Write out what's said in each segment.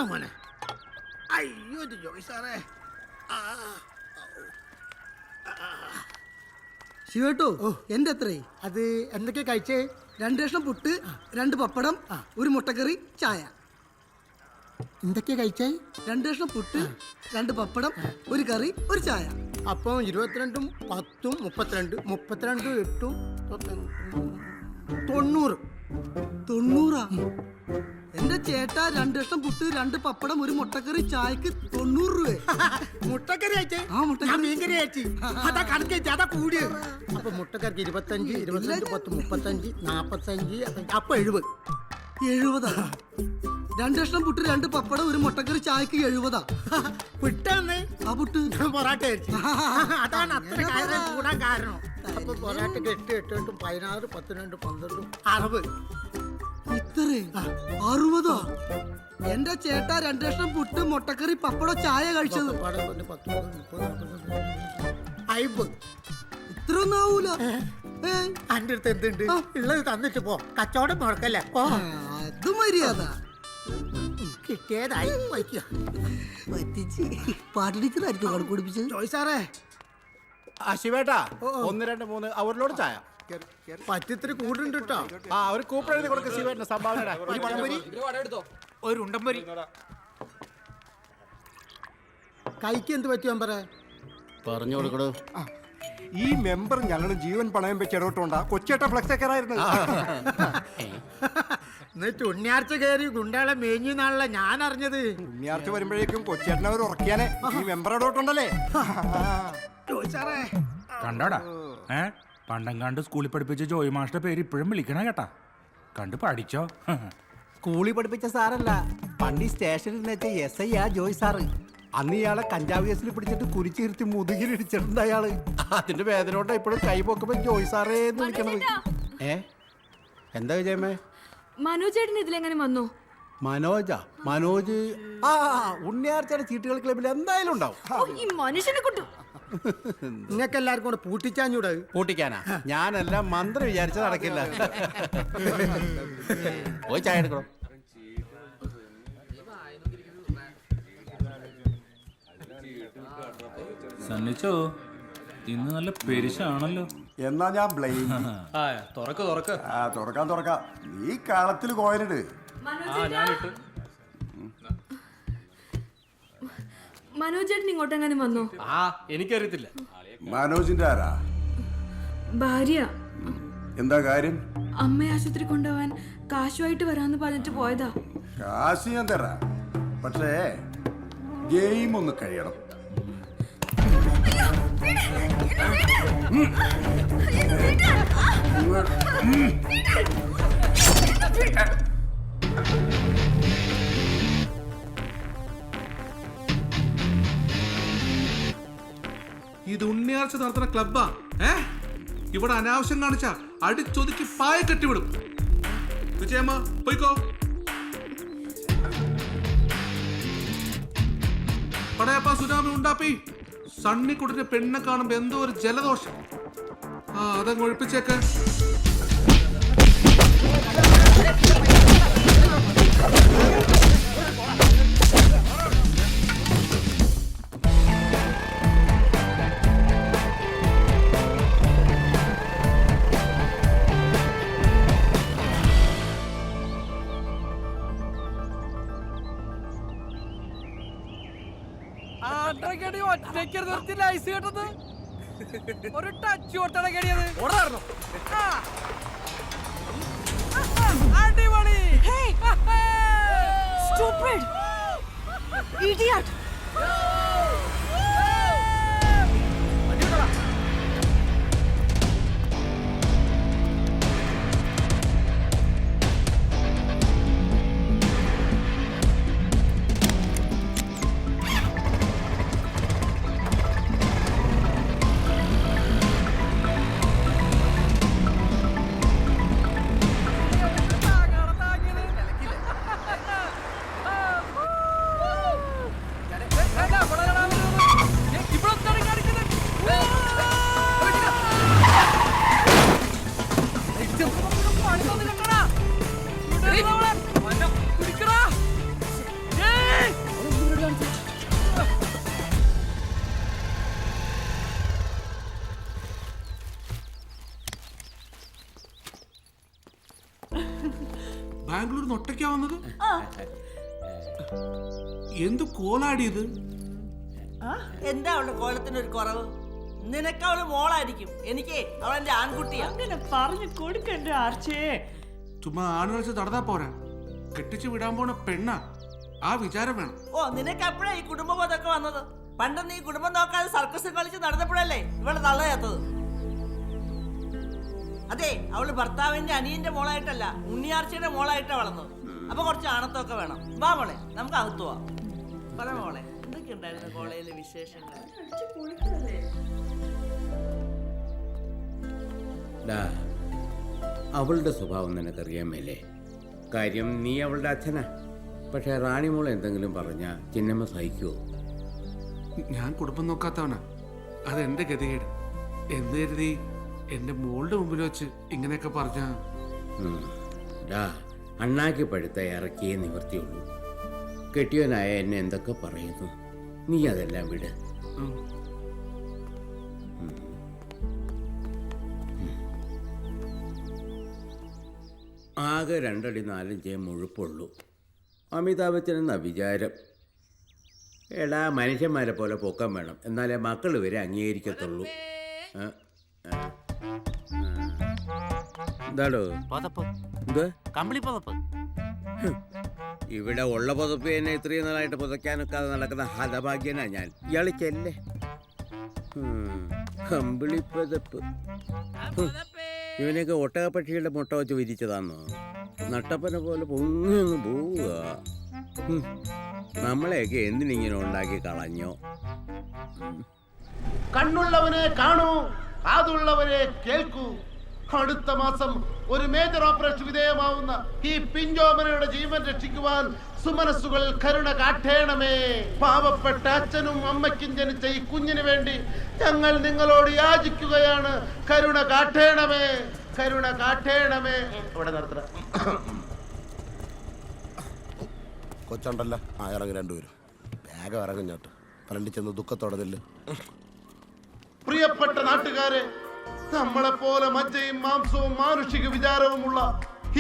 മോനെ. അയ്യോ ജോയ് സാറേ. ശിവേട്ടോ എന്റെ എത്രേ? അത് എന്തൊക്കെ കഴിച്ചേ? 2 കഷ്ണം പുട്ട്, 2 പപ്പടം, 1 മുട്ടക്കറി, ചായ. എന്തൊക്കെയാ കഴിച്ചേ? 2 കഷ്ണം പുട്ട്, 2 പപ്പടം, 1 കറി, 1 ചായ. അപ്പം 22 10 32 32 8 90. 90? എന്റെ ചേട്ടാ 2 കഷ്ണം പുട്ട്, 2 പപ്പടം, 1 മുട്ടക്കറി, ചായക്ക് 90 രൂപ. മുട്ടക്കറി കഴിച്ചേ? ആ മുട്ടക്കറി. മീൻകറി കഴിച്ചു. അതാ കണക്കേച്ചി, അതാ കൂടിയത്. അപ്പൊ മുട്ടക്കറിക്ക് 25 22 10 35 45 അപ്പൊ 70. 70? 2 കഷ്ണം പുട്ട്, 2 പപ്പടം, 1 മുട്ടക്കറി, ചായക്ക് 70. പുട്ടാന്ന്? ആ പുട്ട് പൊറാട്ട കഴിച്ചു. അതാണ് അത്ര കാര്യം കൂടാൻ കാരണം. അപ്പൊ പൊറാട്ടക്ക് 8 8 8 16 12 12 60. ഇത്രേ? 60? എന്റെ ചേട്ടാ 2 കഷ്ണം പുട്ട്, മുട്ടക്കറി, പപ്പടം, ചായ കഴിച്ചത് 50. ഇത്രയൊന്നും ആവൂല. അന്റെ അടുത്ത് എന്തുണ്ട്? ഉള്ളത് തന്നിട്ട് പോ, കച്ചവടം മുടക്കല്ലേ. അത് മര്യാദ. കിട്ടിയതായി പാട്ട് ടീച്ചറായിരിക്കും കണക്ക് പഠിപ്പിച്ചത്. ജോയ് സാറേ. ശിവേട്ടാ 1 2 3 അവരിലോട് ചായ. പറ്റിത്തിരി കൂടുണ്ട് കേട്ടോ. ഒരു കൂപ്പൺ എഴുതി കൊടുക്ക ശിവേട്ടന് സംഭാവന. ഒരു ഉണ്ടംപൊരി. കൈക്ക് എന്ത് പറ്റി മെമ്പറ? പറഞ്ഞു കൊടുക്കടോ. ഈ മെമ്പർ ഞങ്ങളുടെ ജീവൻ പണയം വെച്ച് ഇടപെട്ടോണ്ടാ കൊച്ചേട്ട ഫ്ലക്സ് കയറായിരുന്നു. എന്നിട്ട് ഉണ്ണിയാർച്ച കയറി ഗുണ്ടകളെ മേഞ്ഞു നാളെ ഞാൻ അറിഞ്ഞത്. ഉണ്ണിയാർച്ച വരുമ്പോഴേക്കും കൊച്ചേട്ടനെ അവർ ഉറക്കിയാനെ ഈ മെമ്പർ ഇടപെട്ടുണ്ടല്ലേ. കണ്ടാടാ പണ്ടങ്ങാണ്ട് സ്കൂളിൽ പഠിപ്പിച്ച ജോയ് മാഷിന്റെ പേര് ഇപ്പോഴും വിളിക്കണ കേട്ടാ. കണ്ട് പഠിച്ചോ. സ്കൂളിൽ പഠിപ്പിച്ച സാറല്ല, പണ്ടി സ്റ്റേഷനിൽ വെച്ച SI ആ ജോയ് സാറ്. അന്ന് ഇയാളെ കഞ്ചാവ് കേസിൽ പിടിച്ചിട്ട് കുരിച്ചിരുത്തി മുതുകിലിടിച്ചിട്ടുണ്ട് അയാള്. അതിന്റെ വേദനയോടെ ഇപ്പോഴും കൈ പൊക്കുമ്പോ ജോയ് സാറേ എന്ന് വിളിക്കണത്. എന്താ വിജയമേ? മനോജേട്ടൻ ഇതിലെങ്ങനെ വന്നു? മനോജ് ഉണ്ണിയാർച്ചയുടെ ചീട്ടുകൾ ക്ലബിൽ എന്തായാലും ഉണ്ടാവും. ഈ മനുഷ്യനെ കൊണ്ടു നിങ്ങൾക്ക് എല്ലാവർക്കും കൂടെ പൂട്ടിച്ചാഞ്ഞൂടെ? പൂട്ടിക്കാനാ? ഞാനെല്ലാം മന്ത്രി വിചാരിച്ചത് നടക്കില്ല. പോയി ചായ എടുക്കണോ? സന്നിച്ചോ ഇന്ന് നല്ല പെരിശാണല്ലോ. എന്നാ ഞാൻ ബ്ലെയിം. തുറക്കാം. നീ കളത്തിൽ കോയനിട്. മനോജേട്ടൻ ഇങ്ങോട്ടെങ്ങനെ വന്നു? എനിക്കറിയത്തില്ല. മനോജിന്റെ ആരാ? ഭാര്യ. എന്താ കാര്യം? അമ്മയെ ആശുപത്രി കൊണ്ടുപോവാൻ കാശുമായിട്ട് വരാന്ന് പറഞ്ഞിട്ട് പോയതാ. കാശ് ഞാൻ തരാം, പക്ഷേ ഗെയിം ഒന്ന് കഴിയണം. ഇത് ഉണ്ണിയാർച്ച നടത്തുന്ന ക്ലബ്ബാ. ഇവിടെ അനാവശ്യം കാണിച്ച അടിച്ചൊതുക്കി പായ കെട്ടിവിടും. വിജയമ്മ പോയിക്കോ. പടയപ്പ സുനാമി ഉണ്ടാപ്പി. സണ്ണിക്കുട്ടിന്റെ പെണ്ണെ കാണുമ്പോ എന്തോ ഒരു ജലദോഷം. അതങ്ങ് ഒഴിപ്പിച്ചേക്ക്. ഒറ്റയ്ക്ക് നിർത്തില്ല ഐസ് കേട്ടത്. ഒരു ടച്ച് കൊടുത്താണ് കേടിയത്. അടിപൊളി. ബാംഗ്ലൂരിൽ നിന്ന് ഒറ്റയ്ക്കാ വന്നത്? എന്ത് കോലാടിയത്? എന്താ അവളുടെ കോലത്തിനൊരു കുറവ്? നിനക്ക് അവള് മോളായിരിക്കും, എനിക്ക് അവളെന്റെ ആൺകുട്ടിയാ. അങ്ങനെ പറഞ്ഞു കൊടുക്കണ്ട ആർച്ചേ. ചുമ്മാ ആണുകളിച്ച് നടന്നാ പോരാ, കെട്ടിച്ചു വിടാൻ പോണ പെണ്ണ, ആ വിചാരം വേണം. ഓ, നിനക്ക് എപ്പോഴാ ഈ കുടുംബബോധമൊക്കെ വന്നത്? പണ്ട് നീ കുടുംബം നോക്കാതെ സർക്കസ് കളിച്ച് നടന്നപ്പോഴല്ലേ ഇവളെ തള്ളയാത്തത്? അതെ, അവള് ഭർത്താവിന്റെ അനിയന്റെ മോളായിട്ടല്ല, ഉണ്ണിയാർച്ചയുടെ മോളായിട്ടാ വളർന്നത്. അപ്പൊ കുറച്ച് ആണത്തൊക്കെ വേണം. വാ മോളെ, നമുക്ക് അകത്തു പോവാം. പറ മോളെ, എന്തൊക്കെ ഉണ്ടായിരുന്നു കോളേജിലെ വിശേഷങ്ങൾ? അവളുടെ സ്വഭാവം നിനക്കറിയാൻ മേലേ. കാര്യം നീ അവളുടെ അച്ഛനാ. പക്ഷെ റാണിമോൾ എന്തെങ്കിലും പറഞ്ഞാ ചിന്നമ്മ സഹിക്കുവോ? ഞാൻ കുടുംബം നോക്കാത്തവനാ, അതെന്റെ ഗതികേട് എന്ന് കരുതി എന്റെ മോളുടെ മുമ്പിൽ വെച്ച് ഇങ്ങനെയൊക്കെ പറഞ്ഞ അണ്ണാക്കി പഴുത്ത ഇറക്കിയേ നിവർത്തിയുള്ളൂ. കെട്ടിയവനായ എന്നെ എന്തൊക്കെ പറയുന്നു, നീ അതെല്ലാം വിട്. ആകെ 2 അടി 4 ഇഞ്ചേ മുഴുപ്പുള്ളൂ. അമിതാഭ് ബച്ചനെന്നാ വിചാരം. എടാ, മനുഷ്യന്മാരെ പോലെ പൊക്കം വേണം, എന്നാലേ മക്കൾ വരെ അംഗീകരിക്കത്തുള്ളൂ. എന്താടോ ഇവിടെ ഉള്ള പുതപ്പ് തന്നെ ഇത്രയും നാളായിട്ട് പുതയ്ക്കാനൊക്കാതെ നടക്കുന്ന ഹതഭാഗ്യനാ ഞാൻ. ഇയാള് ചെല്ലേ കമ്പിളി പുതപ്പ്. ഇവനൊക്കെ ഒട്ടകപ്പക്ഷികളുടെ മുട്ട വെച്ച് വിരിച്ചതാന്നോ? നട്ടപ്പന പോലെ പൊങ്ങി പോവുക. നമ്മളെയൊക്കെ എന്തിനിങ്ങനെ ഉണ്ടാക്കി കളഞ്ഞോ? കണ്ണുള്ളവനെ കാണൂ, കാതുള്ളവരെ കേൾക്കൂ. അടുത്ത മാസം ഒരു മേജർ ഓപ്പറേഷൻ വിധേയമാവുന്ന ഈ പിഞ്ചോമനയുടെ ജീവൻ രക്ഷിക്കുവാൻ സുമനസ്സുകൾ കരുണ കാട്ടേണമേ. പാവപ്പെട്ട അച്ഛനും അമ്മയ്ക്കും ജനിച്ച ഈ കുഞ്ഞിന് വേണ്ടി ഞങ്ങൾ നിങ്ങളോട് യാചിക്കുകയാണ്. കരുണ കാട്ടേണമേ, കരുണ കാട്ടേണമേ. ഇവിടെ നിർത്തണ കൊച്ചുണ്ടല്ല, ആ ഇറങ്ങി രണ്ടുപേരും വേഗം ഇറങ്ങിഞ്ഞോട്ട്. ഫ്രണ്ടിൽ ചെന്ന് ദുഃഖത്തോടെ നില്ല്. പ്രിയപ്പെട്ട നാട്ടുകാരെ, നമ്മളെപ്പോലെ മജ്ജയും മാംസവും മാനുഷിക വിചാരവുമുള്ള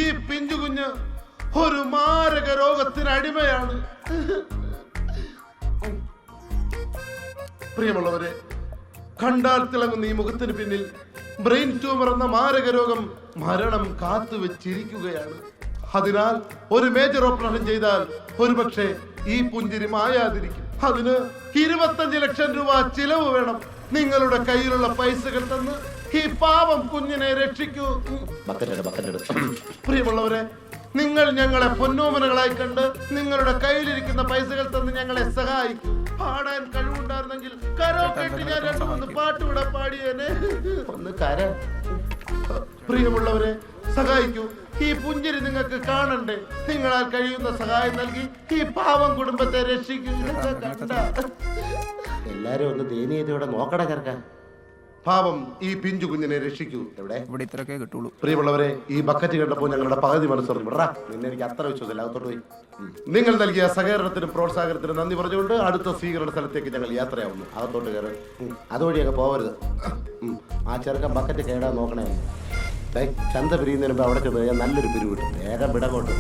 ഈ പിഞ്ചുകുഞ്ഞ് ഒരു മാരക രോഗത്തിന് അടിമയാണ്. പ്രിയമുള്ളവരെ, കണ്ടാൽ തിളങ്ങുന്ന ഈ മുഖത്തിന് പിന്നിൽ ബ്രെയിൻ ട്യൂമർ എന്ന മാരക രോഗം മരണം കാത്തുവെച്ചിരിക്കുകയാണ്. അതിനാൽ ഒരു മേജർ ഓപ്പറേഷൻ ചെയ്താൽ ഒരുപക്ഷെ ഈ പുഞ്ചിരി മായാതിരിക്കും. അതിന് 25 ലക്ഷം രൂപ ചിലവ് വേണം. നിങ്ങളുടെ കയ്യിലുള്ള പൈസകൾ തന്ന് ഈ പാവം കുഞ്ഞിനെ രക്ഷിക്കൂ. പ്രിയമുള്ളവരെ, നിങ്ങൾ ഞങ്ങളെ പൊന്നോമനകളായി കണ്ട് നിങ്ങളുടെ കയ്യിലിരിക്കുന്ന പൈസകൾ തന്ന് ഞങ്ങളെ സഹായിക്കും. പാടാൻ കഴിവുണ്ടായിരുന്നെങ്കിൽ കരോക്കെട്ട് ഞാൻ 2-3 പാട്ടുകൂടെ പാടിയേനെ. ഒന്ന് കര. പ്രിയമുള്ളവരെ, സഹായിക്കൂ. ഈ പുഞ്ചിരി നിങ്ങൾക്ക് കാണണ്ടേ? നിങ്ങളാൽ കഴിയുന്ന സഹായം നൽകി ഈ പാവം കുടുംബത്തെ രക്ഷിക്കൂ. എല്ലാരും ഒന്ന് ദയനീയതയോടെ നോക്കട ചേർക്കാൻ. പാവം ഈ പിഞ്ചു കുഞ്ഞിനെ രക്ഷിക്കൂ. ഇവിടെ ഇത്രയൊക്കെ കിട്ടുള്ളൂ. പ്രിയമുള്ളവരെ, ഈ ബക്കറ്റ് കണ്ടപ്പോൾ ഞങ്ങളുടെ പകുതി മനസ്സറിഞ്ഞു. വിടാ, നിന്നെ എനിക്ക് അത്ര വിശ്വാസമില്ല. അകത്തോട്ട് പോയി. നിങ്ങൾ നൽകിയ സഹകരണത്തിനും പ്രോത്സാഹനത്തിനും നന്ദി പറഞ്ഞുകൊണ്ട് അടുത്ത സ്വീകരണ സ്ഥലത്തേക്ക് ഞങ്ങൾ യാത്രയാവുന്നു. അകത്തോട്ട് കയറി. അതുവഴിയൊക്കെ പോവരുത്. ആ ചെറുക്കൻ ബക്കറ്റ് കേടാൻ നോക്കണേ. ചന്ത പിരിയുന്നതിന് മുമ്പ് അവിടെ ചെന്ന് നല്ലൊരു പിരിവ് കിട്ടും. വേഗം വിടങ്ങോട്ട്.